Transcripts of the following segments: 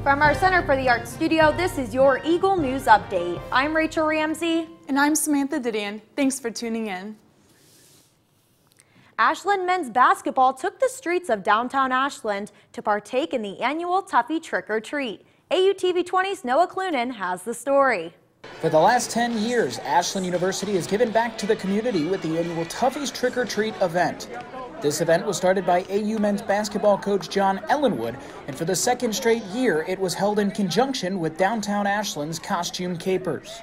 From our Center for the Arts studio, this is your Eagle News Update. I'm Rachel Ramsey. And I'm Samantha Didion. Thanks for tuning in. Ashland men's basketball took the streets of downtown Ashland to partake in the annual Tuffy Trick or Treat. AUTV 20's Noah Clunan has the story. For the last 10 years, Ashland University has given back to the community with the annual Tuffy's Trick or Treat event. This event was started by AU men's basketball coach John Ellenwood, and for the second straight year, it was held in conjunction with downtown Ashland's Costume Capers.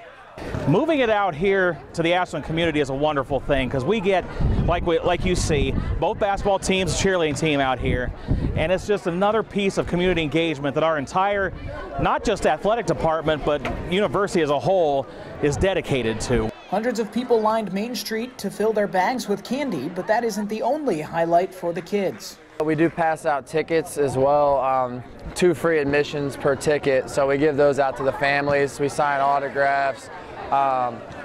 Moving it out here to the Ashland community is a wonderful thing because we get, like you see, both basketball teams, cheerleading team out here, and it's just another piece of community engagement that our entire, not just athletic department, but university as a whole is dedicated to. Hundreds of people lined Main Street to fill their bags with candy, but that isn't the only highlight for the kids. We do pass out tickets as well, 2 free admissions per ticket, so we give those out to the families. We sign autographs,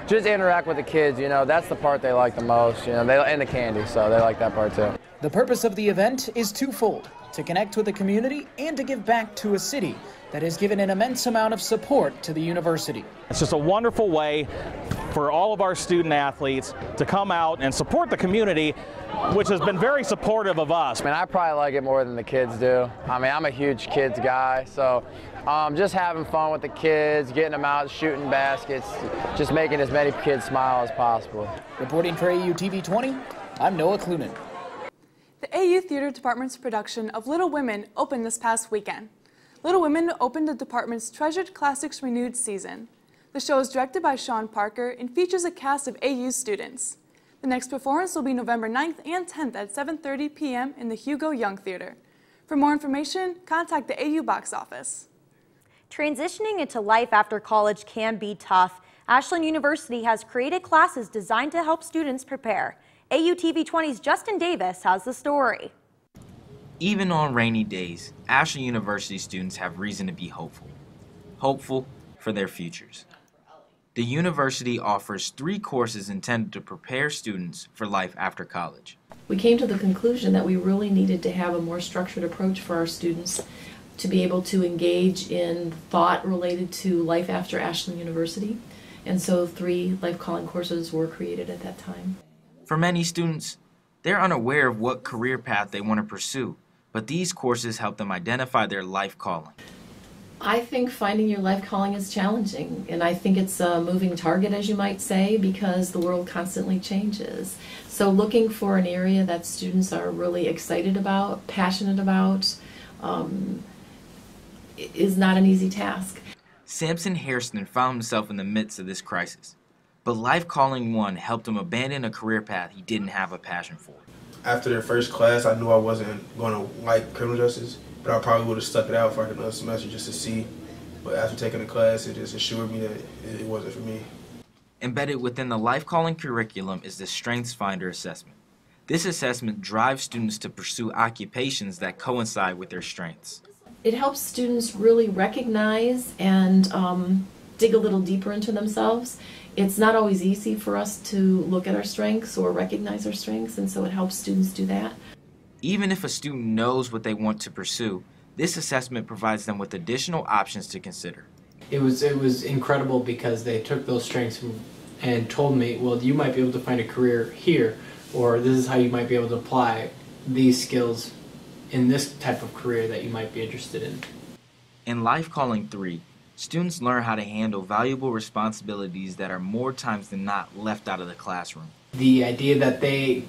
just interact with the kids, you know, that's the part they like the most, you know, and the candy, so they like that part too. The purpose of the event is twofold: to connect with the community and to give back to a city that has given an immense amount of support to the university. It's just a wonderful way for all of our student athletes to come out and support the community, which has been very supportive of us. I mean, I probably like it more than the kids do. I mean, I'm a huge kids guy, so just having fun with the kids, getting them out, shooting baskets, just making as many kids smile as possible. Reporting for AUTV 20, I'm Noah Clunan. The AU Theater Department's production of Little Women opened this past weekend. Little Women opened the department's Treasured Classics Renewed season. The show is directed by Sean Parker and features a cast of AU students. The next performance will be November 9th and 10th at 7:30 p.m. in the Hugo Young Theater. For more information, contact the AU box office. Transitioning into life after college can be tough. Ashland University has created classes designed to help students prepare. AUTV 20's Justin Davis has the story. Even on rainy days, Ashland University students have reason to be hopeful. Hopeful for their futures. The university offers 3 courses intended to prepare students for life after college. We came to the conclusion that we really needed to have a more structured approach for our students to be able to engage in thought related to life after Ashland University. And so 3 life calling courses were created at that time. For many students, they're unaware of what career path they want to pursue, but these courses help them identify their life calling. I think finding your life calling is challenging, and I think it's a moving target, as you might say, because the world constantly changes. So looking for an area that students are really excited about, passionate about, is not an easy task. Samson Hairston found himself in the midst of this crisis, but Life Calling 1 helped him abandon a career path he didn't have a passion for. After their first class, I knew I wasn't going to like criminal justice, but I probably would have stuck it out for like another semester just to see. But after taking the class, it just assured me that it wasn't for me. Embedded within the Life Calling curriculum is the Strengths Finder assessment. This assessment drives students to pursue occupations that coincide with their strengths. It helps students really recognize and dig a little deeper into themselves. It's not always easy for us to look at our strengths or recognize our strengths, and so it helps students do that. Even if a student knows what they want to pursue, this assessment provides them with additional options to consider. It was incredible because they took those strengths and told me, well, you might be able to find a career here, or this is how you might be able to apply these skills in this type of career that you might be interested in. In Life Calling 3, students learn how to handle valuable responsibilities that are more times than not left out of the classroom. The idea that they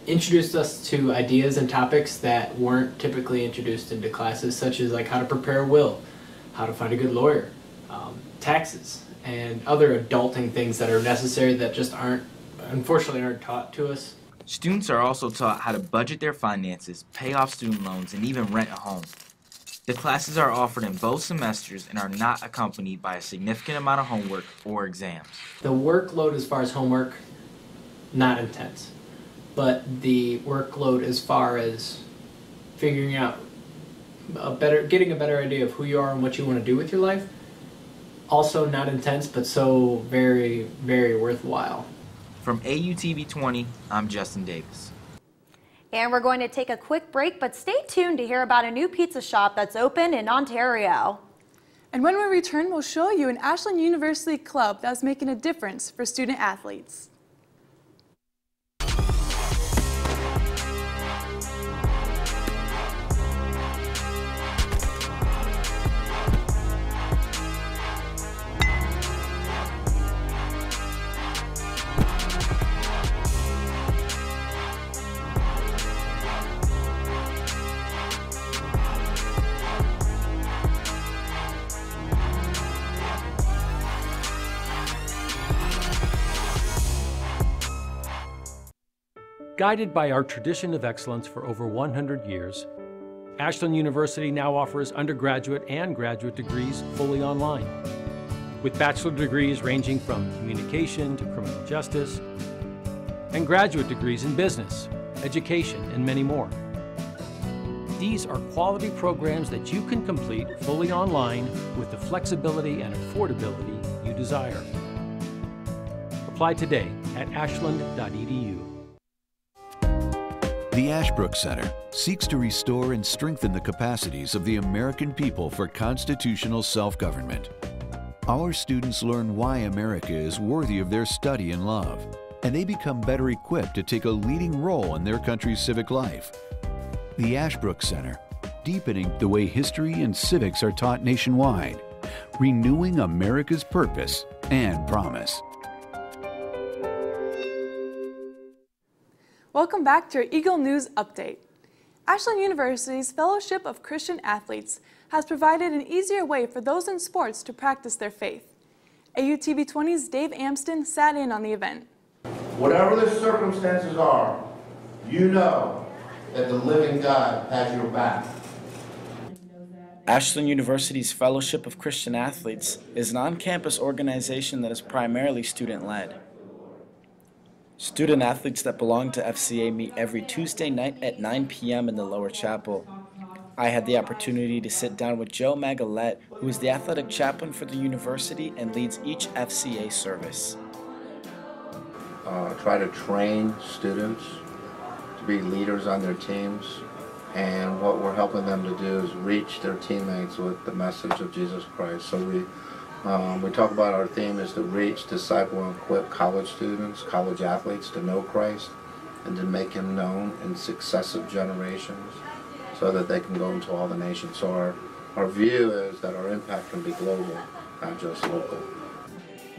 introduced us to ideas and topics that weren't typically introduced into classes, such as like how to prepare a will, how to find a good lawyer, taxes, and other adulting things that are necessary that just unfortunately aren't taught to us. Students are also taught how to budget their finances, pay off student loans, and even rent a home. The classes are offered in both semesters and are not accompanied by a significant amount of homework or exams. The workload as far as homework, not intense, but the workload as far as figuring out getting a better idea of who you are and what you want to do with your life, also not intense, but so very, very worthwhile. From AUTV 20, I'm Justin Davis. And we're going to take a quick break, but stay tuned to hear about a new pizza shop that's open in Ontario. And when we return, we'll show you an Ashland University club that's making a difference for student athletes. Guided by our tradition of excellence for over 100 years, Ashland University now offers undergraduate and graduate degrees fully online, with bachelor degrees ranging from communication to criminal justice, and graduate degrees in business, education, and many more. These are quality programs that you can complete fully online with the flexibility and affordability you desire. Apply today at ashland.edu. The Ashbrook Center seeks to restore and strengthen the capacities of the American people for constitutional self-government. Our students learn why America is worthy of their study and love, and they become better equipped to take a leading role in their country's civic life. The Ashbrook Center, deepening the way history and civics are taught nationwide, renewing America's purpose and promise. Welcome back to our Eagle News Update. Ashland University's Fellowship of Christian Athletes has provided an easier way for those in sports to practice their faith. AUTV 20's Dave Amston sat in on the event. Whatever the circumstances are, you know that the living God has your back. Ashland University's Fellowship of Christian Athletes is an on-campus organization that is primarily student-led. Student athletes that belong to FCA meet every Tuesday night at 9 p.m. in the lower chapel. I had the opportunity to sit down with Joe Magalette, who is the athletic chaplain for the university and leads each FCA service. Try to train students to be leaders on their teams, and what we're helping them to do is reach their teammates with the message of Jesus Christ. So we talk about our theme is to reach, disciple, and equip college students, college athletes to know Christ and to make Him known in successive generations so that they can go into all the nations. So our view is that our impact can be global, not just local.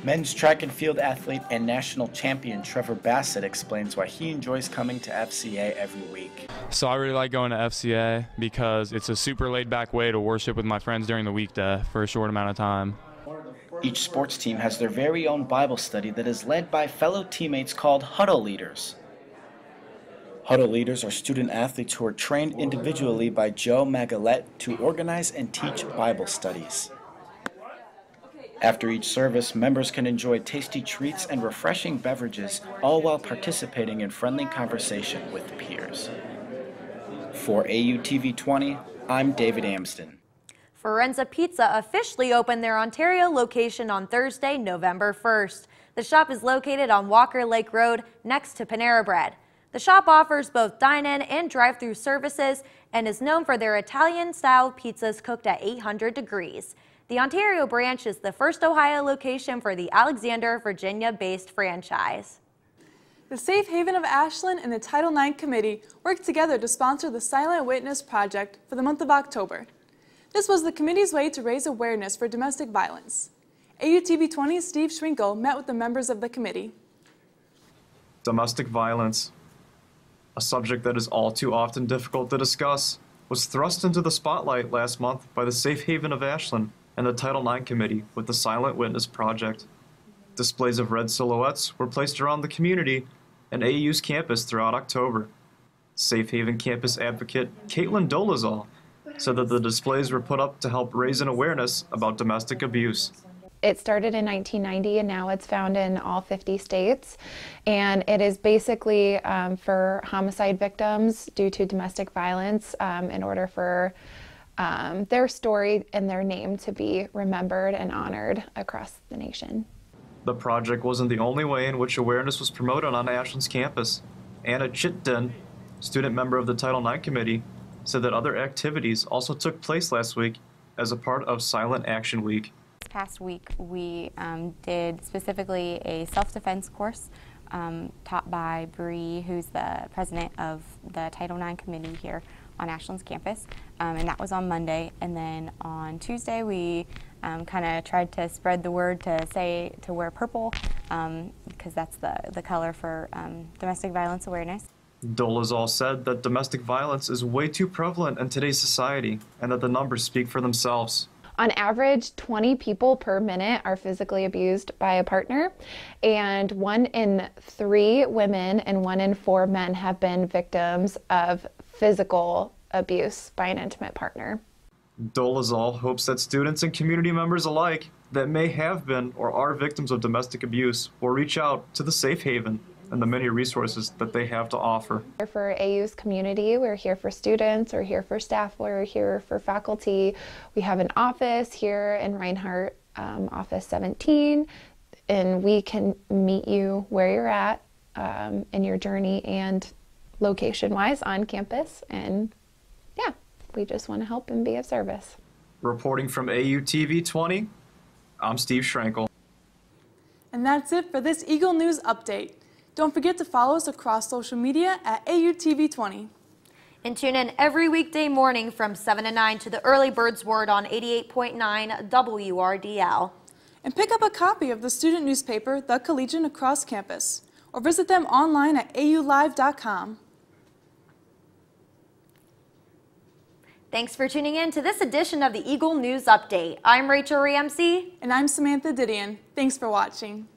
Men's track and field athlete and national champion Trevor Bassett explains why he enjoys coming to FCA every week. So I really like going to FCA because it's a super laid-back way to worship with my friends during the weekday for a short amount of time. Each sports team has their very own Bible study that is led by fellow teammates called huddle leaders. Huddle leaders are student athletes who are trained individually by Joe Magalette to organize and teach Bible studies. After each service, members can enjoy tasty treats and refreshing beverages, all while participating in friendly conversation with peers. For AUTV 20, I'm David Amston. Forenza Pizza officially opened their Ontario location on Thursday, November 1st. The shop is located on Walker Lake Road next to Panera Bread. The shop offers both dine-in and drive-through services and is known for their Italian-style pizzas cooked at 800 degrees. The Ontario branch is the first Ohio location for the Alexander, Virginia-based franchise. The Safe Haven of Ashland and the Title IX Committee worked together to sponsor the Silent Witness Project for the month of October. This was the committee's way to raise awareness for domestic violence. AUTV 20's Steve Shrenkel met with the members of the committee. Domestic violence, a subject that is all too often difficult to discuss, was thrust into the spotlight last month by the Safe Haven of Ashland and the Title IX Committee with the Silent Witness Project. Displays of red silhouettes were placed around the community and AU's campus throughout October. Safe Haven campus advocate Caitlin Dolezal said that the displays were put up to help raise an awareness about domestic abuse. It started in 1990 and now it's found in all 50 states, and it is basically for homicide victims due to domestic violence in order for their story and their name to be remembered and honored across the nation. The project wasn't the only way in which awareness was promoted on Ashland's campus. Anna Chitden, student member of the Title IX committee, said that other activities also took place last week as a part of Silent Action Week. This past week we did specifically a self-defense course taught by Bree, who's the president of the Title IX committee here on Ashland's campus, and that was on Monday. And then on Tuesday we kind of tried to spread the word to wear purple because that's the color for domestic violence awareness. Dolezal said that domestic violence is way too prevalent in today's society and that the numbers speak for themselves. On average, 20 people per minute are physically abused by a partner, and 1 in 3 women and 1 in 4 men have been victims of physical abuse by an intimate partner. Dolezal hopes that students and community members alike that may have been or are victims of domestic abuse will reach out to the Safe Haven and the many resources that they have to offer. We're for AU's community, we're here for students, we're here for staff, we're here for faculty. We have an office here in Reinhardt, office 17, and we can meet you where you're at in your journey and location-wise on campus. And yeah, we just want to help and be of service. Reporting from AUTV 20, I'm Steve Shrenkel. And that's it for this Eagle News Update. Don't forget to follow us across social media at AUTV20. And tune in every weekday morning from 7 to 9 to the Early Birds Word on 88.9 WRDL. And pick up a copy of the student newspaper, The Collegian, across campus, or visit them online at aulive.com. Thanks for tuning in to this edition of the Eagle News Update. I'm Rachel Ramsey. And I'm Samantha Didion. Thanks for watching.